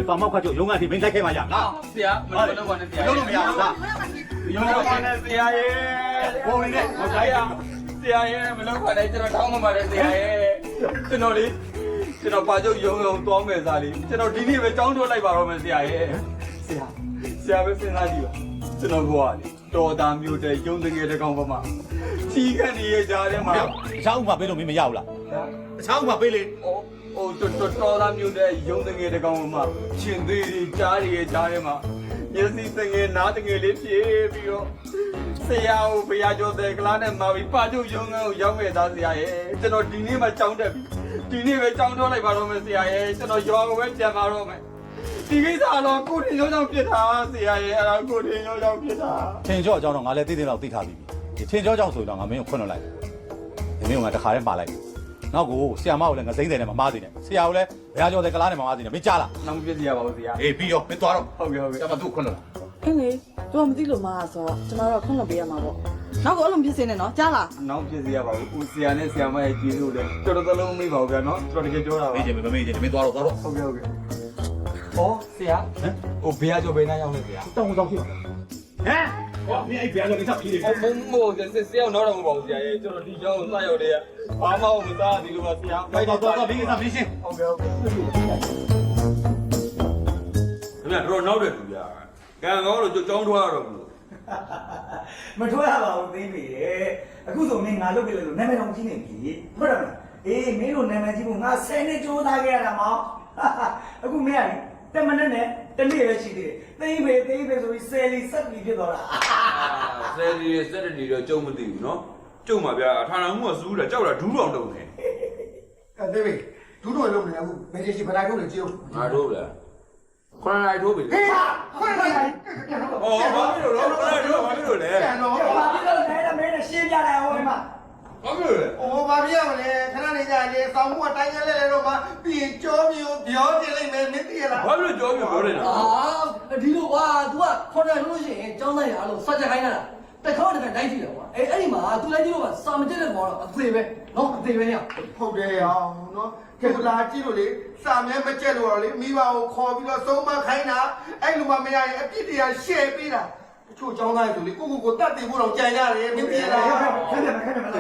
ပါမောက်ခါကျရုံးကနေမင်းလိုက်ခဲ့ပါရလားဆရာမလုပ်ပါနဲ့ဆရာလုပ်လို့မရဘူးလားရုံးပါနဲ့ဆရာရဲ့ဘုံနေနဲ့ဟောဆိုင်ရဆရာရဲ့မလုပ်ပါနဲ့ကျွန်တော်တောင်းမှပါတယ်ဆရာရဲ့ကျွန်တော်လေကျွန်တော်ပါချုပ်ရုံသွားမယ်စားလေကျွန်တော်ဒီနေ့ပဲတောင်းထုတ်လိုက်ပါတော့မယ်ဆရာရဲ့ဆရာပဲစဉ်းစားကြည့်ပါကျွန်တော်ဘွားလေတော်သားမျိုးတဲ့ရုံတကယ်တကောင်ပါမှာချီခန့်နေရကြတယ်မှာအချောင်းဥမာပေးလို့မင်းမရဘူးလားအချောင်းဥမာပေးလေဟိုတော်သားမျိုးတဲ့ရုံတကယ်တကောင်ပါမှာရှင်သေးတွေကြားတွေကြားထဲမှာမျက်စိတငယ်နားတငယ်လေးဖြည့်ပြီးတော့ဆရာကိုဘုရားကျော်တဲ့ကလားနဲ့မာပြီးပါချုပ်ရုံကိုရောက်ခဲ့သားဆရာရဲ့ကျွန်တော်ဒီနေ့မှကြောင်းတက်ပြီဒီနေ့ပဲကြောင်းထုတ်လိုက်ပါတော့မယ်ဆရာရဲ့ကျွန်တော်ရွာကိုပဲပြန်ပါတော့မယ်ဒီကိစ္စတော့ကိုတင်ရောကြောင့်ဖြစ်တာဆရာရဲ့အဲ့ဒါကိုတင်ရောကြောင့်ဖြစ်တာထင်ကျော်အကြောင်းတော့ငါလည်းသိသိတော့သိထားပြီးပြီထင်ကျော်ကြောင့်ဆိုတော့ငါမင်းကိုခွန့်လွှတ်လိုက်မင်းကငါတခါတည်းပါလိုက်နောက်ကိုဆရာမကိုလည်းငါစိမ့်တယ်နဲ့မမားသေးနဲ့ဆရာကိုလည်းဘုရားကျော်တဲ့ကလားနဲ့မမားသေးနဲ့မင်းကြားလားနောက်ပြည့်စရာပါဘူးဆရာအေးပြီးရောမင်းသွားတော့ဟုတ်ကဲ့ဆရာမသူ့ခွန့်လွှတ်လားအင်းလေသူကမသိလို့မှာဆိုတော့ကျွန်တော်တော့ခွင့်လွှတ်ပေးရမှာပေါ့နောက်ကိုအဲ့လိုဖြစ်စင်းနေနော်ကြားလားနောက်ပြည့်စရာပါဘူးဦးဆရာနဲ့ဆရာမရဲ့ကျေးဇူးလည်းတော်တော်လုံးမေးပါဘူးဗျာနော်တော်တကယ်ပြောတာပါမေးချင်မမေးချင်မင်းသွားတော့ဟုတ်ကဲ့ဟောဆရာဟိုဘုရားကျော်ဘယ်နှရောက်လဲဆရာတောင်းဖြစ်ပါဟမ်ဟောမင်းအဲ့ဘုရားကျော်ကိစ္စပြီးတယ်မို့ဆရာတော့တော့မပေါ့ဆရာရဲ့ကျွန်တော်ဒီကျောင်းကိုစရောက်တယ်ဘာမှမစားဒီလိုပါဆရာဖိုက်တော့ဒီကိစ္စမင်းရှင်းဟုတ်ကဲ့ခင်ဗျာတော့နောက်တယ်သူဗျာကံကောင်းလို့ကြောင်းထွားရတော့ဘူးမထွားရပါဘူးသိပြီအခုဆိုမင်းငါလုပ်ပြလို့နာမည်တော်ကြီးနေပြီဟုတ်တယ်မလားအေးမင်းတို့နာမည်ကြီးဖို့ငါ10နှစ်ကြိုးစားခဲ့ရတာမောင်အခုမင်းကတမနဲ့နဲ့တနေ့ပဲရှိသေးတယ်သိပြီဆိုပြီး10လီဆက်ပြီးဖြစ်သွားတာ10လီဆက်တလီတော့ကျုံမသိဘူးနော်ကျုံပါဗျာဌာနမှုကစူးတာကြောက်တာဒူးတော်တုံနေသိပြီဒူးတော်လုံးနေအခုဘယ်ကြီးပလိုက်လို့လေကြည့်ဦးငါတို့လားခွန်လိုက်ထိုးပြီဟေးခွန်လိုက်အော်ဘာဖြစ်လို့လဲဘာဖြစ်လို့လဲဘာဖြစ်လို့လဲမင်းနဲ့ရှင်းပြလိုက်ဟိုမှာဘာဖြစ်လို့လဲအိုးဘာပြရမလဲခဏနေကြလေစောင်းမှုအတိုင်းလဲတော့မှပြီးရင်ကြောမျိုးပြောပြလိုက်မယ်မသိရလားဘာဖြစ်လို့ကြောမျိုးပြောနေတာဒီလိုကွာ तू ကခေါ်တယ်လို့ရှိရင်ကျောင်းသားရလို့စကြခိုင်းတာတခေါက်တခါတိုင်းကြည့်တယ်ကွာအဲ့ဒီမှာ तू လိုက်ကြည့်လို့ကစာမကျက်တဲ့ကောင်တော့အသေးပဲနော်အသေးပဲရဟုတ်တယ်အောင်နော်ကဲလာကြည့်လို့လေစာမဲမကျက်လို့တော့လေမိဘကိုခေါ်ပြီးတော့ဆုံးမခိုင်းတာအဲ့လိုမှမရရင်အပြစ်တရားရှယ်ပေးတာချို့ចောင်းသားတွေဆိုလေကိုတတ်တယ်ဖို့တော့ကြံရတယ်မင်းပြေလားခက်တယ်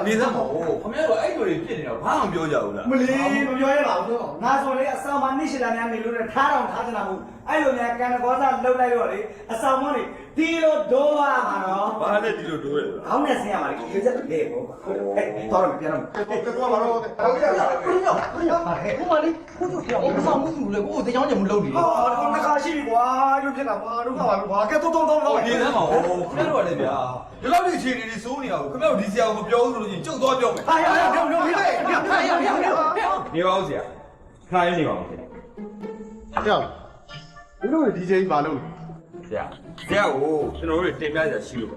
နေစမ်းပါဦးခင်ဗျားတို့အဲ့လိုတွေပြစ်နေတာဘာမှမပြောကြဘူးလားမလီမပြောရပါဘူးငါဆိုလေအဆောင်မနှိရှိတာများနေလို့ထားတော့ထားချင်တာမဟုတ်အဲ့လိုများကံကောစားလှုပ်လိုက်တော့လေအဆောင်မနေဒီလိုဒိုးရမှာနော်ဘာနဲ့ဒီလိုဒိုးရလဲခေါင်းနဲ့ဆင်းရမှာလေဒီချက်လေပေါ့တော်တယ်ပြန်တော့တော့ပါတော့ဟုတ်ကဲ့ဘုမလေးခုတို့ပြောင်းအဆောင်မှုလေကိုတရားညမလုပ်နေဟာတခါရှိပြီကွာရုပ်ဖြစ်တာဘာလို့ကပါလို့ဘာကဲတော့နေစမ်းပါဦးခင်ဗျားတို့ကလည်းဗျာဒီလောက်ဒီအခြေအနေတွေစိုးနေအောင်ခင်ဗျားတို့ဒီဆရာကိုမပြောဘူးဆိုလို့ချင်းကျုပ်သွားပြောမယ်ဟာပြောနေပါဦးဆရာခါရင်းနေပါဦးဆရာကြောက်ဒီလိုဒီချိန်ပါလို့ဆရာကိုကျွန်တော်တို့တင်ပြကြရှိလို့ပါ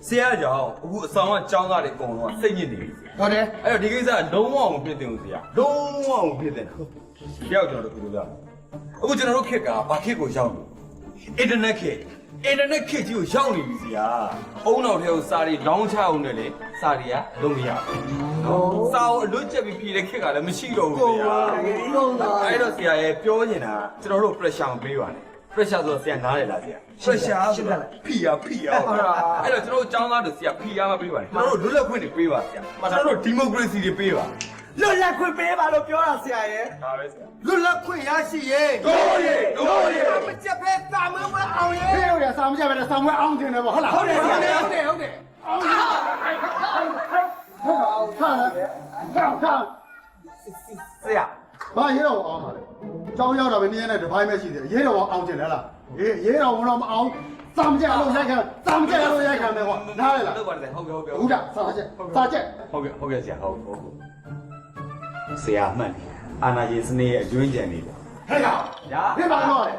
ဆရာကြောင့်အခုအဆောင်ကကျောင်းသားတွေအကုန်လုံးကစိတ်ညစ်နေပြီဟုတ်တယ်အဲ့တော့ဒီကိစ္စလုံးဝမဖြစ်သင့်ဘူးဆရာလုံးဝမဖြစ်သင့်ဘူးဆရာကျွန်တော်တို့ပြောပြအခုကျွန်တော်တို့ခက်ကဘာခက်ကိုရောက်လို့အင်တာနက်ခက်ကြီးကိုရောက်နေပြီဆရာအုံနောက်ထဲကိုစာရီလောင်းချအောင်နဲ့လေစာရီကလုံးမရဘူးနော်စာအုပ်အလွတ်ကျက်ပြီးပြည်တဲ့ခက်ကလည်းမရှိတော့ဘူးဆရာအဲ့တော့ဆရာရဲ့ပြောနေတာကျွန်တော်တို့ pressure မပေးပါနဲ့pressure ဆိုတော့ဆရာနားတယ်လားဆရာ pressure ဆိုတာဖိရဟုတ်လားအဲ့တော့ကျွန်တော်တို့ចောင်းသားတို့ဆရာဖိရမပေးပါနဲ့ကျွန်တော်တို့လွတ်လပ်ခွင့်တွေပေးပါဆရာကျွန်တော်တို့ democracy တွေပေးပါလွတ်လပ်ခွင့်ပေးပါလို့ပြောတာဆရာရဲ့ဒါပဲဆရာလွတ်လပ်ခွင့်ရရှိရဲ့တို့ရေမကြက်ပဲစာမွေးမအောင်ရဲ့ဟေးရစာမကြက်ပဲစာမွေးအောင်တင်တယ်ပေါ့ဟုတ်လားဟုတ်တယ်အောင်ဆရာဘာရဲတော်အောင်ပါလဲကျောင်းရောက်တာပဲနည်းနည်းတစ်ပိုင်းပဲရှိသေးတယ်ရဲတော်အောင်ကျင်တယ်လားရဲတော်တော့မအောင်စာမကြက်လို့ရိုက်ခံစာမကြက်လို့ရိုက်ခံမယ်ကွာနားလေလားဟုတ်ပါတယ်ဟုတ်ကဲ့ဟုတ်တာစာကြက်ဟုတ်ကဲ့ဆရာဟုတ်ဆရာမှန်အာနာယေစနေရဲ့အကျွင်းကြံနေပေါ့ဟဲ့ကောင်ညာပြပါတော့လေ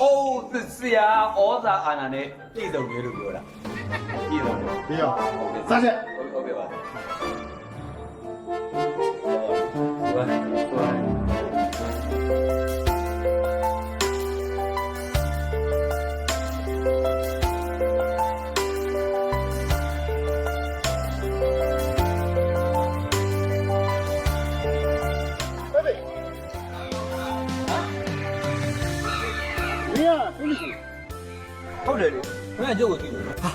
အိုးဆရာဩဇာအာနာနဲ့ပြည်တော်ကြီးလို့ပြောတာပြည်တော်ပြီးရောစာကြက်ဟုတ်ကဲ့ပါ ကိုမရှိ ဟုတ်တယ်လေခင်ဗျာကျုပ်ကိုသိတယ် ဟာ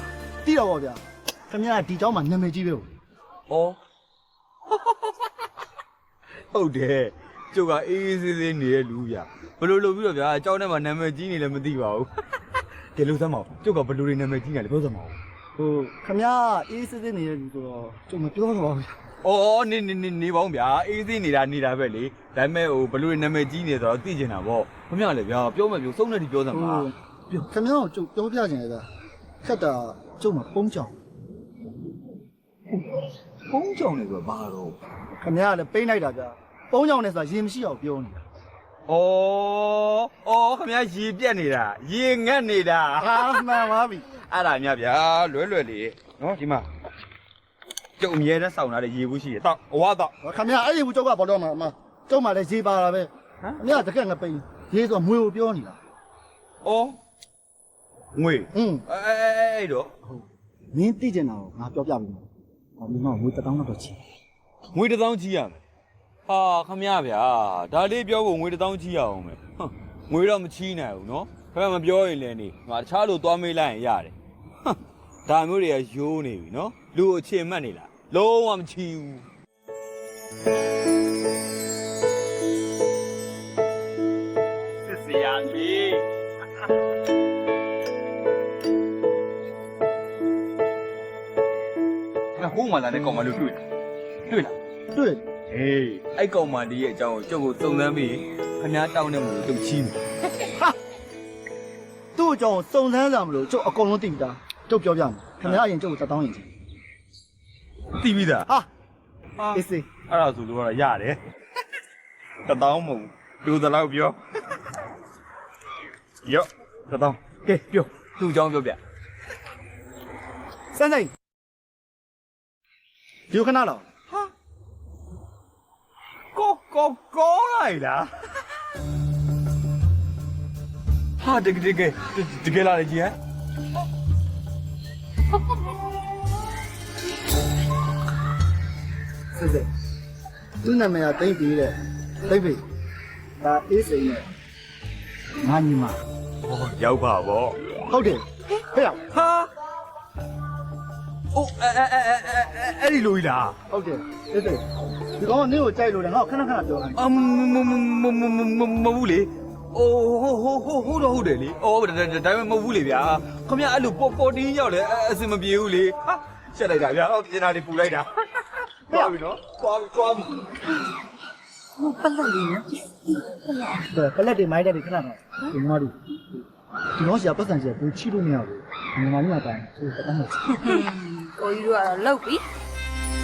တိတော့ဗောဗျာခင်ဗျားဒီเจ้าမှာနာမည်ကြီးပဲ ဩဟုတ်တယ်ကျုပ်ကအေးအေးဆေးဆေးနေတဲ့လူဗျာဘယ်လိုလုပ်ပြီးတော့ဗျာအเจ้าထဲမှာနာမည်ကြီးနေလည်းမသိပါဘူးကဲလို့စမ်းမအောင်ကျုပ်ကဘယ်လိုတွေနာမည်ကြီးနေလဲပြောစမ်းမအောင် ဟိုခင်ဗျားအေးစစ်စစ်နေတဲ့လူဆိုတော့ကျုပ်မပြောတော့ပါဘူး အော်နေပေါင်းဗျာအေးဆေးနေတာပဲလေဒါပေမဲ့ဟိုဘယ်လိုတွေနာမည်ကြီးနေဆိုတော့သိကျင်တာဗောခင်ဗျာလည်းဗျာပြောမယ်ပြောစုံတဲ့ဒီပြောစမ်းပါ ပြောခင်ဗျားကိုကျုပ်ပြောပြချင်တယ်ဗျာခက်တာကျုပ်မှာပုံးကြောင် ဖုံးကြောင်နေဆိုတော့ဘာတော့ ခင်ဗျားကလည်းပိန်းလိုက်တာဗျာပုံးကြောင်နေဆိုတာရင်မရှိအောင်ပြောနေတာ အော်ခင်ဗျာရေပြက်နေတာရေငတ်နေတာ ဟာမှန်ပါပြီ အဲ့ဒါများဗျာလွယ်လေးနော်ဒီမှာကျုပ်အမြဲတမ်းစောင့်လာတဲ့ရေဘူးရှိရတောက်အဝါတော့ ခင်ဗျားအဲ့ဒီဘူးကျုပ်ကဘောတော့မှာအမကျုပ်မှလည်းရေပါတာပဲခင်ဗျားတကက်ငပိန်းရေဆိုမွေကိုပြောနေတာ အော်ငွေ အဲ့ တော့ မင်းသိကျင်တာကိုငါပြောပြပြီ။ဟောဒီမှာငွေ1000လောက်တော့ချီ ငွေ1000ကြီးရမယ်ဟာခင်ဗျာဗျာဒါလေးပြောဖို့ငွေ1000ကြီးရအောင်မယ်ဟမ်ငွေတော့မချီးနိုင်ဘူးနော်ခင်ဗျာမပြောရင်လည်းနေငါတခြားလို့သွားမေးလိုက်ရင်ရတယ်ဟမ်ဒါမျိုးတွေကရိုးနေပြီနော်လူအချင်မှတ်နေလားလုံးဝမချီးဘူးစစ်စရာကြီး ဟိုးမှလာတဲ့ကောင်မလို့တွေ့လား ။တွေ့ အေးအဲ့ကောင်မလေးရဲ့အကြောင်းကိုကျုပ်ကိုစုံစမ်းပြီးခဏတောင်းနေမှုကိုကျုပ်ချီးမယ် သူ့အကြောင်းစုံစမ်းစာမလို့ကျုပ်အကုန်လုံးသိပြီသား။ကျုပ်ပြောပြမယ်။ခင်ဗျားအရင်ကျုပ်ကို1000ရင်ချီ သိပြီသား ။ဟာအေးစေး အဲ့ဒါဆိုလို့ကတော့ရတယ်1000မဟုတ်လူသလောက်ပြောရော့1000ကဲပြောသူ့အကြောင်းပြောပြ စမ်းစိန်ဒီခဏလောက် ကိုလိုက်လားဟာတကယ်လာလေကြီးဟမ် စစ်စစ်သူ့နာမည်ကတိတ်ပြီးတဲ့တိတ်ပြီးဒါအေးစိန်နဲ့ငါညီမ ရောက်ပါဗော ဟုတ်တယ်ဟဲ့ရောက် ဟာအိုးအဲ့ဒီလူကြီးလား ဟုတ်တယ်အေးစိန်ဒီကောင်ကနင့်ကိုကြိုက်လို့တယ်ငါ့ကိုခဏခဏပြောလိုက် မဟုတ်ဘူးလေအိုးဟုတ်တယ်လေအော်ဒါပေမဲ့မဟုတ်ဘူးလေဗျာခင်ဗျာအဲ့လိုပေါ်တင်းရောက်လေအစင်မပြေဘူးလေဟာရှက်လိုက်တာဗျာပြင်တာတွေပူလိုက်တာသွားပြီနော်သွားပြီ ပလက်တွေမိုင်းတဲ့တွေခဏခဏဒီမှာဒီကောင်စီကပတ်စံစီကဘူးချီလို့မရဘူးညီမလေးကတိုင်ဆိုတော့တန်းနေ ကိုကြီးတို့ကတော့လောက်ပြီ